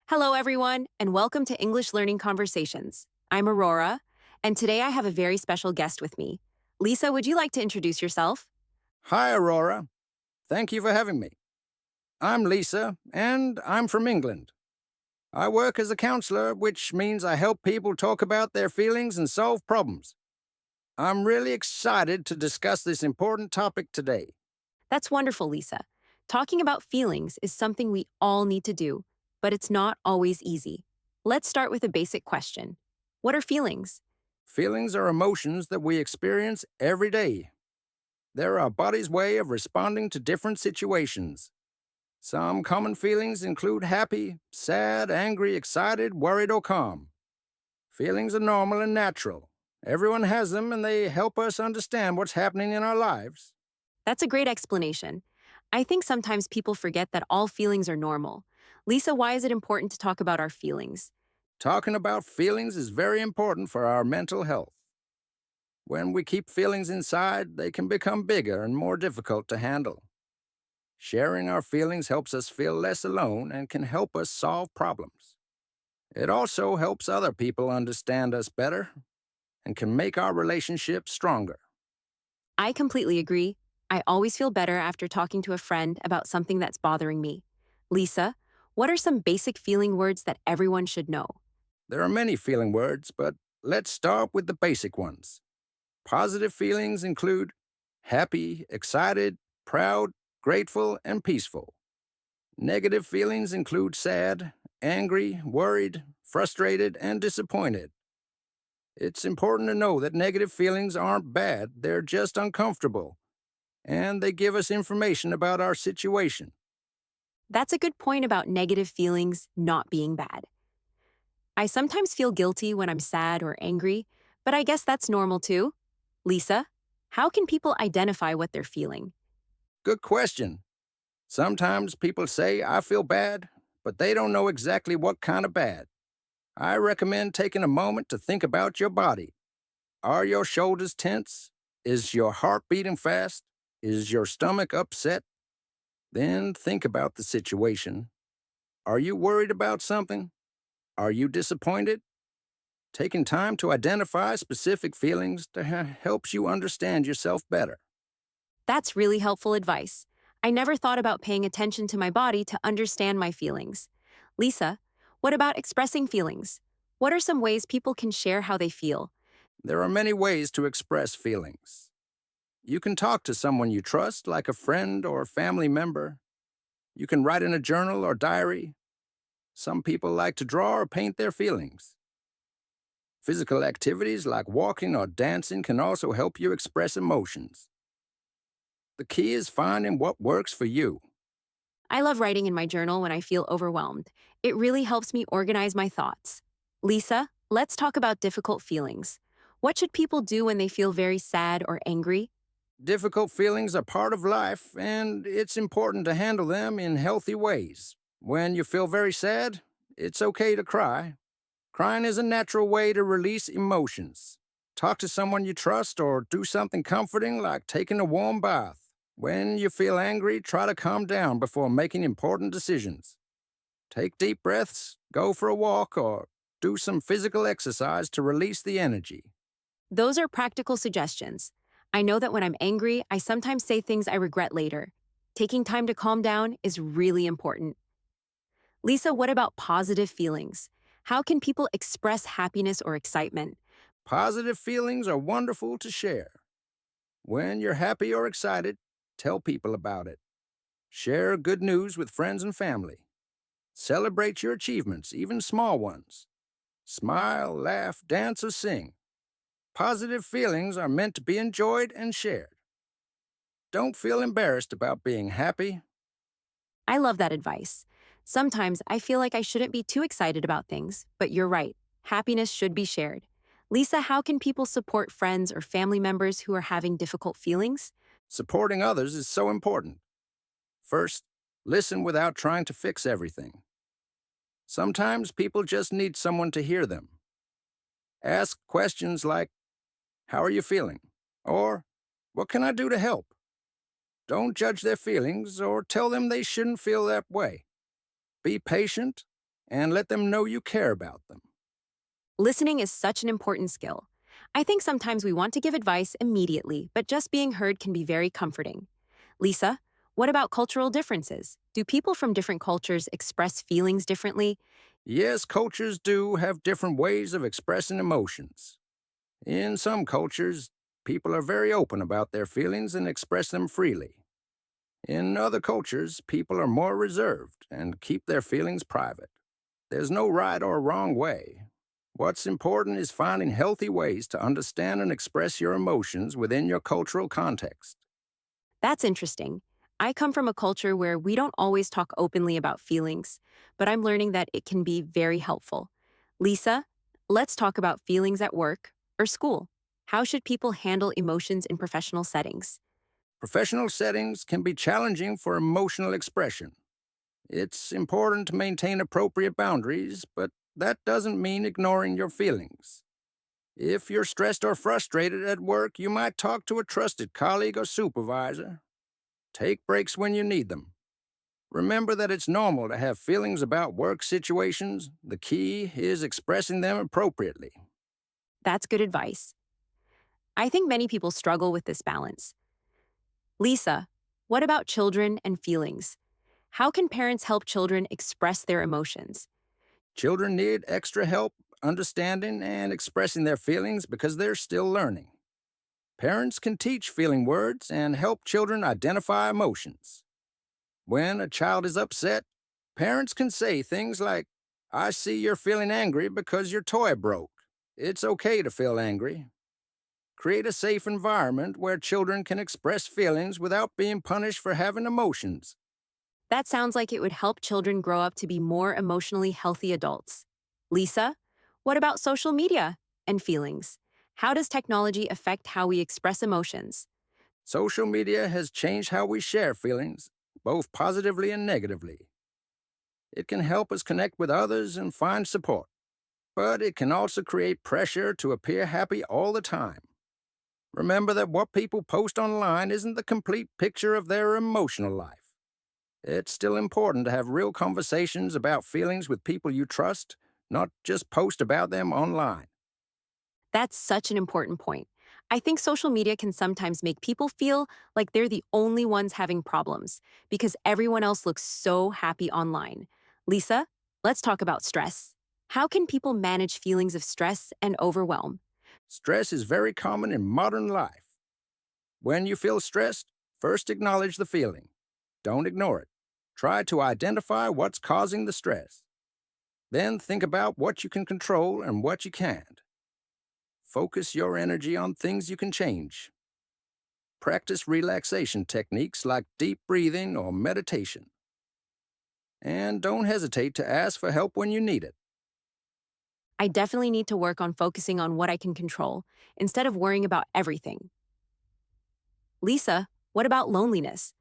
Hello, everyone, and welcome to English Learning Conversations. I'm Aurora, and today I have a very special guest with me. Lisa, would you like to introduce yourself? Hi, Aurora. Thank you for having me. I'm Lisa, and I'm from England. I work as a counselor, which means I help people talk about their feelings and solve problems. I'm really excited to discuss this important topic today. That's wonderful, Lisa. Talking about feelings is something we all need to do, but it's not always easy. Let's start with a basic question. What are feelings? Feelings are emotions that we experience every day. They're our body's way of responding to different situations. Some common feelings include happy, sad, angry, excited, worried, or calm. Feelings are normal and natural. Everyone has them, and they help us understand what's happening in our lives. That's a great explanation. I think sometimes people forget that all feelings are normal. Lisa, why is it important to talk about our feelings? Talking about feelings is very important for our mental health. When we keep feelings inside, they can become bigger and more difficult to handle. Sharing our feelings helps us feel less alone and can help us solve problems. It also helps other people understand us better and can make our relationships stronger. I completely agree. I always feel better after talking to a friend about something that's bothering me. Lisa, what are some basic feeling words that everyone should know? There are many feeling words, but let's start with the basic ones. Positive feelings include happy, excited, proud, grateful, and peaceful. Negative feelings include sad, angry, worried, frustrated, and disappointed. It's important to know that negative feelings aren't bad, they're just uncomfortable, and they give us information about our situation. That's a good point about negative feelings not being bad. I sometimes feel guilty when I'm sad or angry, but I guess that's normal too. Lisa, how can people identify what they're feeling? Good question. Sometimes people say, I feel bad, but they don't know exactly what kind of bad. I recommend taking a moment to think about your body. Are your shoulders tense? Is your heart beating fast? Is your stomach upset? Then think about the situation. Are you worried about something? Are you disappointed? Taking time to identify specific feelings helps you understand yourself better. That's really helpful advice. I never thought about paying attention to my body to understand my feelings. Lisa, what about expressing feelings? What are some ways people can share how they feel? There are many ways to express feelings. You can talk to someone you trust, like a friend or family member. You can write in a journal or diary. Some people like to draw or paint their feelings. Physical activities like walking or dancing can also help you express emotions. The key is finding what works for you. I love writing in my journal when I feel overwhelmed. It really helps me organize my thoughts. Lisa, let's talk about difficult feelings. What should people do when they feel very sad or angry? Difficult feelings are part of life, and it's important to handle them in healthy ways. When you feel very sad, it's okay to cry. Crying is a natural way to release emotions. Talk to someone you trust or do something comforting like taking a warm bath. When you feel angry, try to calm down before making important decisions. Take deep breaths, go for a walk, or do some physical exercise to release the energy. Those are practical suggestions. I know that when I'm angry, I sometimes say things I regret later. Taking time to calm down is really important. Lisa, what about positive feelings? How can people express happiness or excitement? Positive feelings are wonderful to share. When you're happy or excited, tell people about it. Share good news with friends and family. Celebrate your achievements, even small ones. Smile, laugh, dance, or sing. Positive feelings are meant to be enjoyed and shared. Don't feel embarrassed about being happy. I love that advice. Sometimes I feel like I shouldn't be too excited about things, but you're right. Happiness should be shared. Lisa, how can people support friends or family members who are having difficult feelings? Supporting others is so important. First, listen without trying to fix everything. Sometimes people just need someone to hear them. Ask questions like, how are you feeling? Or, what can I do to help? Don't judge their feelings or tell them they shouldn't feel that way. Be patient and let them know you care about them. Listening is such an important skill. I think sometimes we want to give advice immediately, but just being heard can be very comforting. Lisa, what about cultural differences? Do people from different cultures express feelings differently? Yes, cultures do have different ways of expressing emotions. In some cultures, people are very open about their feelings and express them freely. In other cultures, people are more reserved and keep their feelings private. There's no right or wrong way. What's important is finding healthy ways to understand and express your emotions within your cultural context. That's interesting. I come from a culture where we don't always talk openly about feelings, but I'm learning that it can be very helpful. Lisa, let's talk about feelings at work or school. How should people handle emotions in professional settings? Professional settings can be challenging for emotional expression. It's important to maintain appropriate boundaries, but that doesn't mean ignoring your feelings. If you're stressed or frustrated at work, you might talk to a trusted colleague or supervisor. Take breaks when you need them. Remember that it's normal to have feelings about work situations. The key is expressing them appropriately. That's good advice. I think many people struggle with this balance. Lisa, what about children and feelings? How can parents help children express their emotions? Children need extra help understanding and expressing their feelings because they're still learning. Parents can teach feeling words and help children identify emotions. When a child is upset, parents can say things like, "I see you're feeling angry because your toy broke. It's okay to feel angry." Create a safe environment where children can express feelings without being punished for having emotions. That sounds like it would help children grow up to be more emotionally healthy adults. Lisa, what about social media and feelings? How does technology affect how we express emotions? Social media has changed how we share feelings, both positively and negatively. It can help us connect with others and find support, but it can also create pressure to appear happy all the time. Remember that what people post online isn't the complete picture of their emotional life. It's still important to have real conversations about feelings with people you trust, not just post about them online. That's such an important point. I think social media can sometimes make people feel like they're the only ones having problems because everyone else looks so happy online. Lisa, let's talk about stress. How can people manage feelings of stress and overwhelm? Stress is very common in modern life. When you feel stressed, first acknowledge the feeling. Don't ignore it. Try to identify what's causing the stress. Then think about what you can control and what you can't. Focus your energy on things you can change. Practice relaxation techniques like deep breathing or meditation. And don't hesitate to ask for help when you need it. I definitely need to work on focusing on what I can control instead of worrying about everything. Lisa, what about loneliness?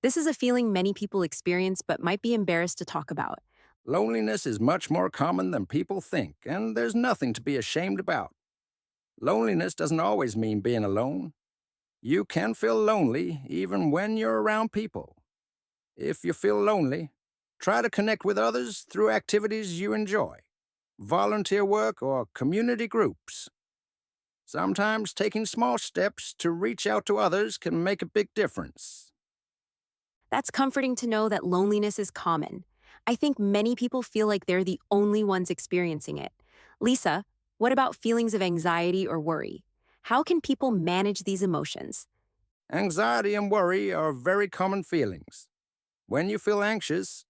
This is a feeling many people experience but might be embarrassed to talk about. Loneliness is much more common than people think, and there's nothing to be ashamed about. Loneliness doesn't always mean being alone. You can feel lonely even when you're around people. If you feel lonely, try to connect with others through activities you enjoy, volunteer work, or community groups. Sometimes taking small steps to reach out to others can make a big difference. That's comforting to know that loneliness is common. I think many people feel like they're the only ones experiencing it. Lisa, what about feelings of anxiety or worry? How can people manage these emotions? Anxiety and worry are very common feelings. When you feel anxious,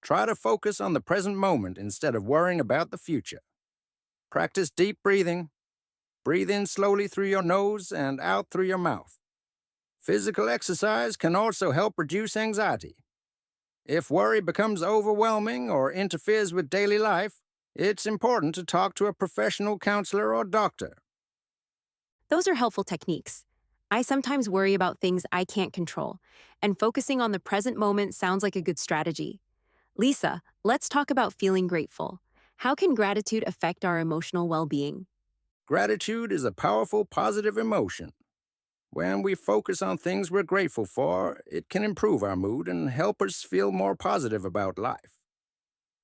try to focus on the present moment instead of worrying about the future. Practice deep breathing. Breathe in slowly through your nose and out through your mouth. Physical exercise can also help reduce anxiety. If worry becomes overwhelming or interferes with daily life, it's important to talk to a professional counselor or doctor. Those are helpful techniques. I sometimes worry about things I can't control, and focusing on the present moment sounds like a good strategy. Lisa, let's talk about feeling grateful. How can gratitude affect our emotional well being? Gratitude is a powerful, positive emotion. When we focus on things we're grateful for, it can improve our mood and help us feel more positive about life.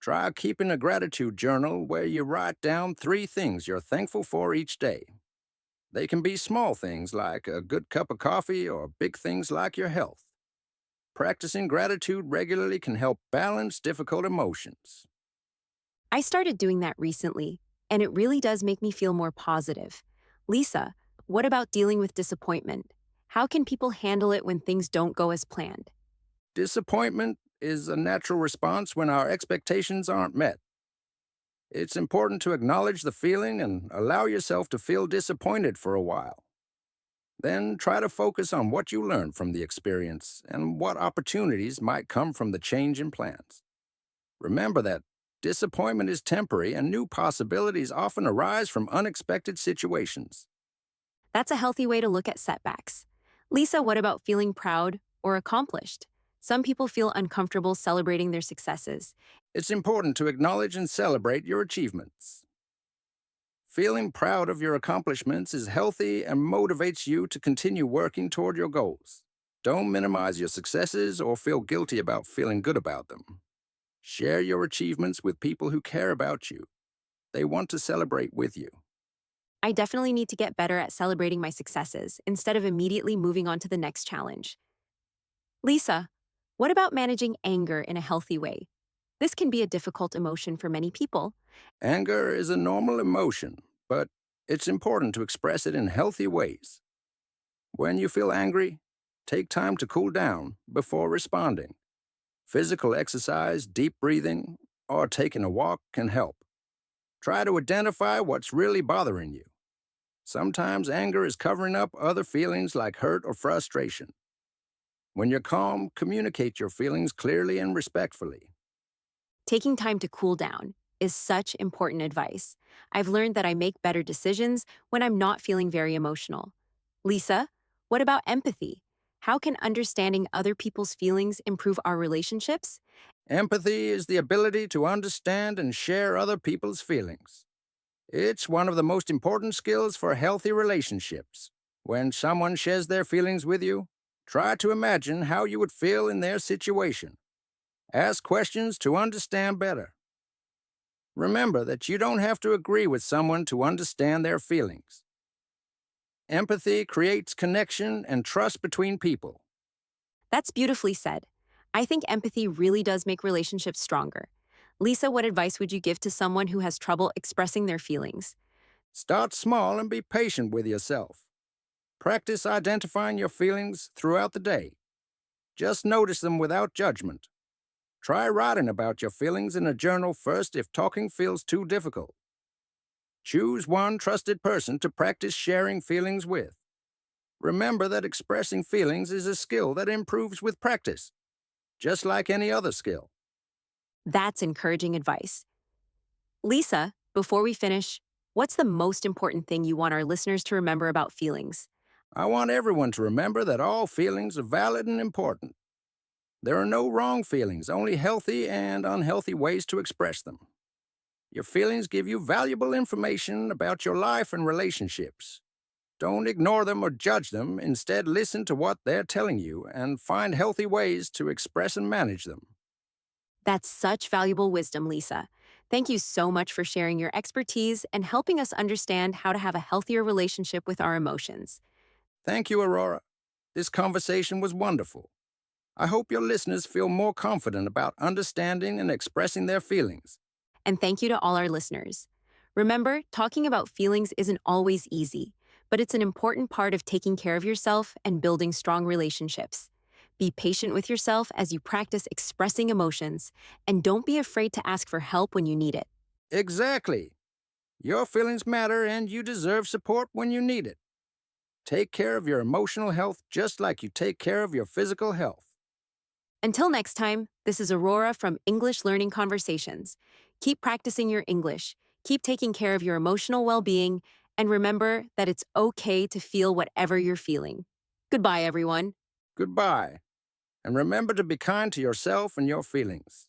Try keeping a gratitude journal where you write down 3 things you're thankful for each day. They can be small things like a good cup of coffee or big things like your health. Practicing gratitude regularly can help balance difficult emotions. I started doing that recently, and it really does make me feel more positive. Lisa, what about dealing with disappointment? How can people handle it when things don't go as planned? Disappointment is a natural response when our expectations aren't met. It's important to acknowledge the feeling and allow yourself to feel disappointed for a while. Then try to focus on what you learned from the experience and what opportunities might come from the change in plans. Remember that disappointment is temporary and new possibilities often arise from unexpected situations. That's a healthy way to look at setbacks. Lisa, what about feeling proud or accomplished? Some people feel uncomfortable celebrating their successes. It's important to acknowledge and celebrate your achievements. Feeling proud of your accomplishments is healthy and motivates you to continue working toward your goals. Don't minimize your successes or feel guilty about feeling good about them. Share your achievements with people who care about you. They want to celebrate with you. I definitely need to get better at celebrating my successes instead of immediately moving on to the next challenge. Lisa, what about managing anger in a healthy way? This can be a difficult emotion for many people. Anger is a normal emotion, but it's important to express it in healthy ways. When you feel angry, take time to cool down before responding. Physical exercise, deep breathing, or taking a walk can help. Try to identify what's really bothering you. Sometimes anger is covering up other feelings like hurt or frustration. When you're calm, communicate your feelings clearly and respectfully. Taking time to cool down is such important advice. I've learned that I make better decisions when I'm not feeling very emotional. Lisa, what about empathy? How can understanding other people's feelings improve our relationships? Empathy is the ability to understand and share other people's feelings. It's one of the most important skills for healthy relationships. When someone shares their feelings with you, try to imagine how you would feel in their situation. Ask questions to understand better. Remember that you don't have to agree with someone to understand their feelings. Empathy creates connection and trust between people. That's beautifully said. I think empathy really does make relationships stronger. Lisa, what advice would you give to someone who has trouble expressing their feelings? Start small and be patient with yourself. Practice identifying your feelings throughout the day. Just notice them without judgment. Try writing about your feelings in a journal first if talking feels too difficult. Choose one trusted person to practice sharing feelings with. Remember that expressing feelings is a skill that improves with practice, just like any other skill. That's encouraging advice. Lisa, before we finish, what's the most important thing you want our listeners to remember about feelings? I want everyone to remember that all feelings are valid and important. There are no wrong feelings, only healthy and unhealthy ways to express them. Your feelings give you valuable information about your life and relationships. Don't ignore them or judge them. Instead, listen to what they're telling you and find healthy ways to express and manage them. That's such valuable wisdom, Lisa. Thank you so much for sharing your expertise and helping us understand how to have a healthier relationship with our emotions. Thank you, Aurora. This conversation was wonderful. I hope your listeners feel more confident about understanding and expressing their feelings. And thank you to all our listeners. Remember, talking about feelings isn't always easy, but it's an important part of taking care of yourself and building strong relationships. Be patient with yourself as you practice expressing emotions, and don't be afraid to ask for help when you need it. Exactly. Your feelings matter and you deserve support when you need it. Take care of your emotional health just like you take care of your physical health. Until next time, this is Aurora from English Learning Conversations. Keep practicing your English, keep taking care of your emotional well-being, and remember that it's okay to feel whatever you're feeling. Goodbye, everyone. Goodbye. And remember to be kind to yourself and your feelings.